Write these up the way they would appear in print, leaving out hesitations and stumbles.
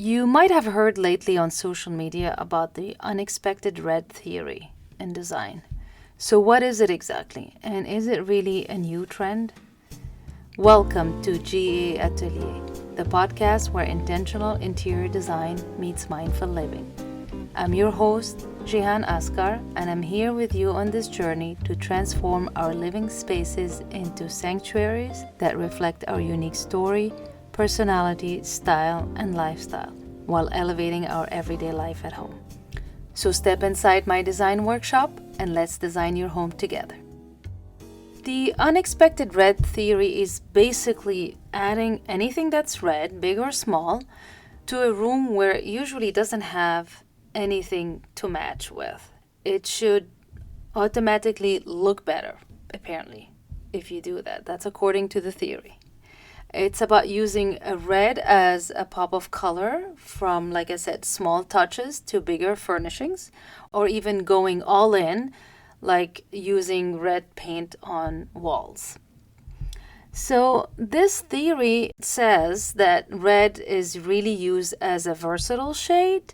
You might have heard lately on social media about the unexpected red theory in design. So, what is it exactly? And is it really a new trend? Welcome to GA Atelier, the podcast where intentional interior design meets mindful living. I'm your host, Jihan Askar, and I'm here with you on this journey to transform our living spaces into sanctuaries that reflect our unique story, personality, style, and lifestyle, while elevating our everyday life at home. So step inside my design workshop and let's design your home together. The unexpected red theory is basically adding anything that's red, big or small, to a room where it usually doesn't have anything to match with. It should automatically look better, apparently, if you do that. That's according to the theory. It's about using a red as a pop of color from, like I said, small touches to bigger furnishings, or even going all in, like using red paint on walls. So, this theory says that red is really used as a versatile shade,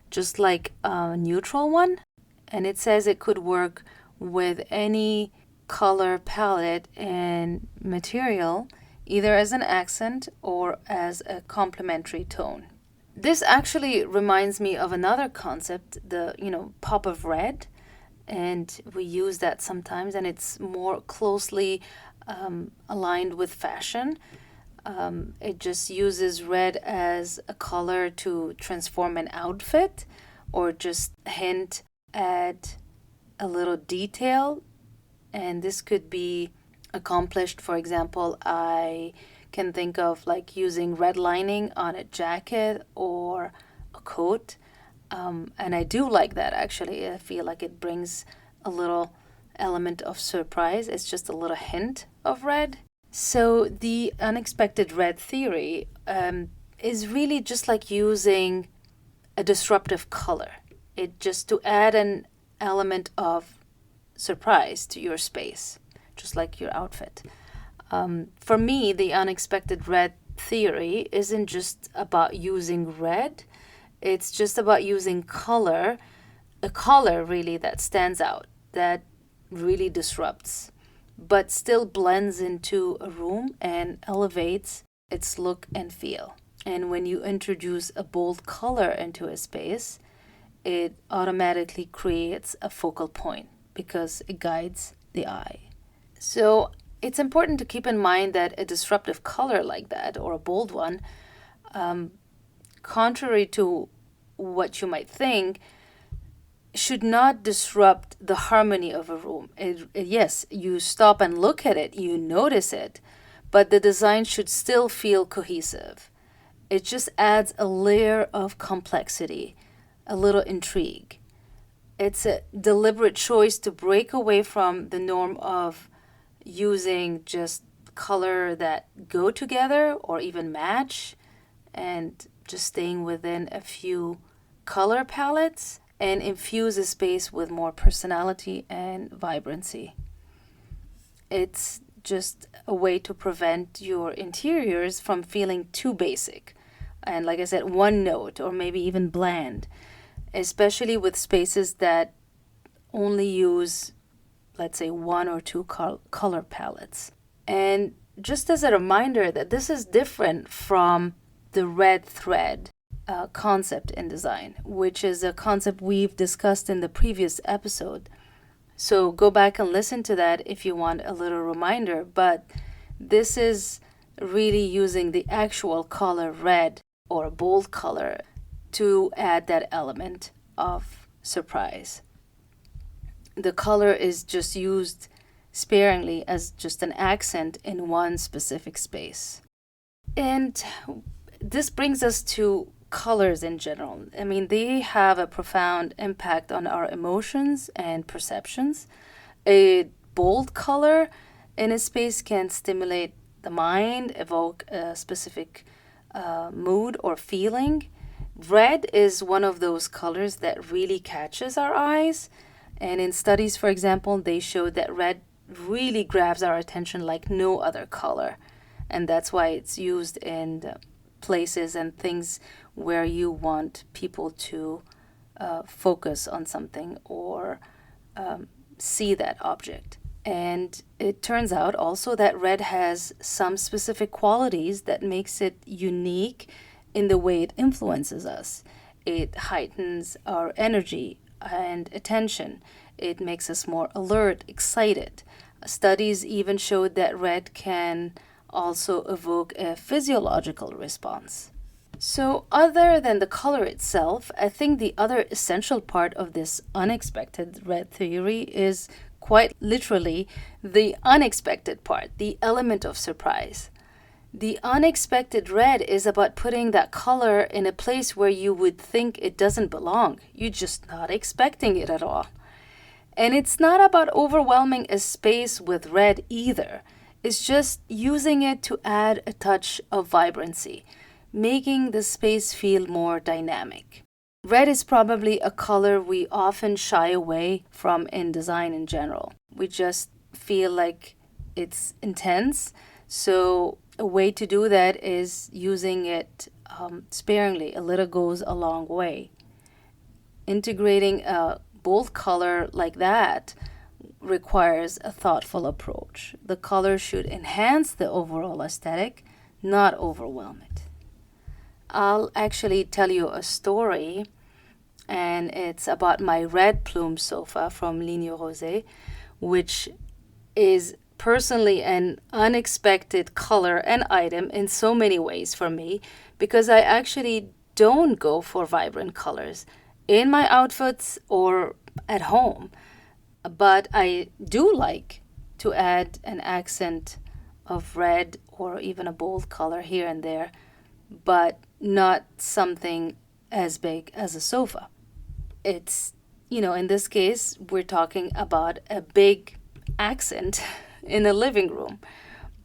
just like a neutral one. And it says it could work with any color palette and material, either as an accent or as a complementary tone. This actually reminds me of another concept, the pop of red, and we use that sometimes, and it's more closely aligned with fashion. It just uses red as a color to transform an outfit or just hint at a little detail. And this could be accomplished, for example, I can think of like using red lining on a jacket or a coat. And I do like that actually. I feel like it brings a little element of surprise. It's just a little hint of red. So the unexpected red theory is really just like using a disruptive color. It just to add an element of surprise to your space, just like your outfit. For me, the unexpected red theory isn't just about using red. It's just about using color, a color really that stands out, that really disrupts, but still blends into a room and elevates its look and feel. And when you introduce a bold color into a space, it automatically creates a focal point because it guides the eye. So it's important to keep in mind that a disruptive color like that, or a bold one, contrary to what you might think, should not disrupt the harmony of a room. Yes, you stop and look at it, you notice it, but the design should still feel cohesive. It just adds a layer of complexity, a little intrigue. It's a deliberate choice to break away from the norm of using just color that go together or even match, and just staying within a few color palettes and infuse a space with more personality and vibrancy. It's just a way to prevent your interiors from feeling too basic and, like I said, one note or maybe even bland, especially with spaces that only use, let's say, one or two color palettes. And just as a reminder that this is different from the red thread concept in design, which is a concept we've discussed in the previous episode. So go back and listen to that if you want a little reminder. But this is really using the actual color red or a bold color to add that element of surprise. The color is just used sparingly as just an accent in one specific space. And this brings us to colors in general. I mean, they have a profound impact on our emotions and perceptions. A bold color in a space can stimulate the mind, evoke a specific mood or feeling. Red is one of those colors that really catches our eyes. And in studies, for example, they showed that red really grabs our attention like no other color. And that's why it's used in places and things where you want people to focus on something or see that object. And it turns out also that red has some specific qualities that makes it unique in the way it influences us. It heightens our energy and attention. It makes us more alert, excited. Studies even showed that red can also evoke a physiological response. So, other than the color itself, I think the other essential part of this unexpected red theory is quite literally the unexpected part, the element of surprise. The unexpected red is about putting that color in a place where you would think it doesn't belong. You're just not expecting it at all. And it's not about overwhelming a space with red either. It's just using it to add a touch of vibrancy, making the space feel more dynamic. Red is probably a color we often shy away from in design in general. We just feel like it's intense. So a way to do that is using it sparingly. A little goes a long way. Integrating a bold color like that requires a thoughtful approach. The color should enhance the overall aesthetic, not overwhelm it. I'll actually tell you a story, and it's about my red plume sofa from Ligne Rosé, which is personally an unexpected color and item in so many ways for me, because I actually don't go for vibrant colors in my outfits or at home. But I do like to add an accent of red or even a bold color here and there, but not something as big as a sofa. It's, in this case, we're talking about a big accent in a living room.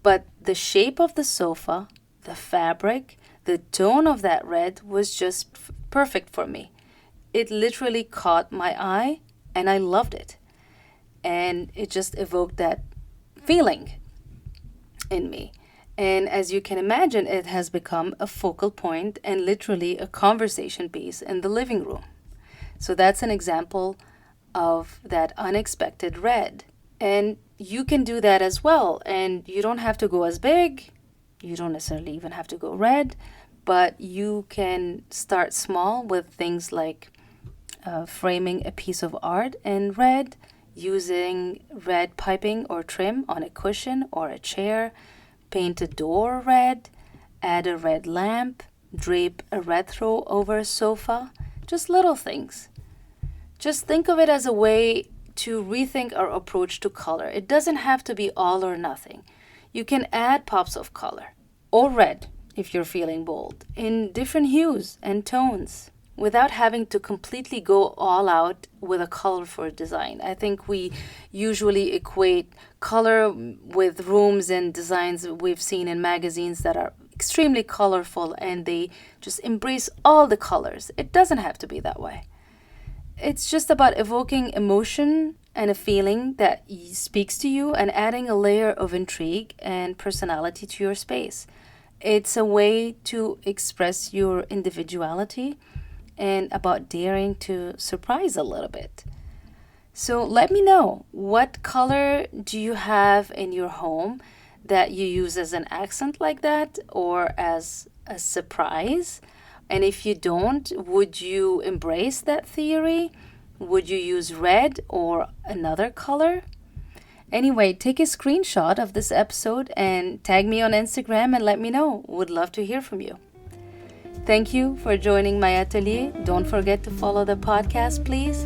But the shape of the sofa, the fabric, the tone of that red was just perfect for me. It literally caught my eye and I loved it. And it just evoked that feeling in me. And as you can imagine, it has become a focal point and literally a conversation piece in the living room. So that's an example of that unexpected red. And you can do that as well. And you don't have to go as big. You don't necessarily even have to go red. But you can start small with things like framing a piece of art in red, using red piping or trim on a cushion or a chair, paint a door red, add a red lamp, drape a red throw over a sofa, just little things. Just think of it as a way to rethink our approach to color. It doesn't have to be all or nothing. You can add pops of color, or red if you're feeling bold, in different hues and tones, without having to completely go all out with a colorful design. I think we usually equate color with rooms and designs we've seen in magazines that are extremely colorful and they just embrace all the colors. It doesn't have to be that way. It's just about evoking emotion and a feeling that speaks to you and adding a layer of intrigue and personality to your space. It's a way to express your individuality and about daring to surprise a little bit. So let me know, what color do you have in your home that you use as an accent like that or as a surprise? And if you don't, would you embrace that theory? Would you use red or another color? Anyway, take a screenshot of this episode and tag me on Instagram and let me know. Would love to hear from you. Thank you for joining my atelier. Don't forget to follow the podcast, please.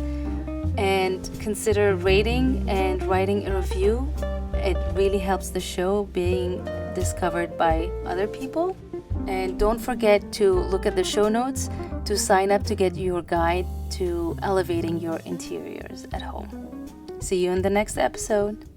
And consider rating and writing a review. It really helps the show being discovered by other people. And don't forget to look at the show notes to sign up to get your guide to elevating your interiors at home. See you in the next episode.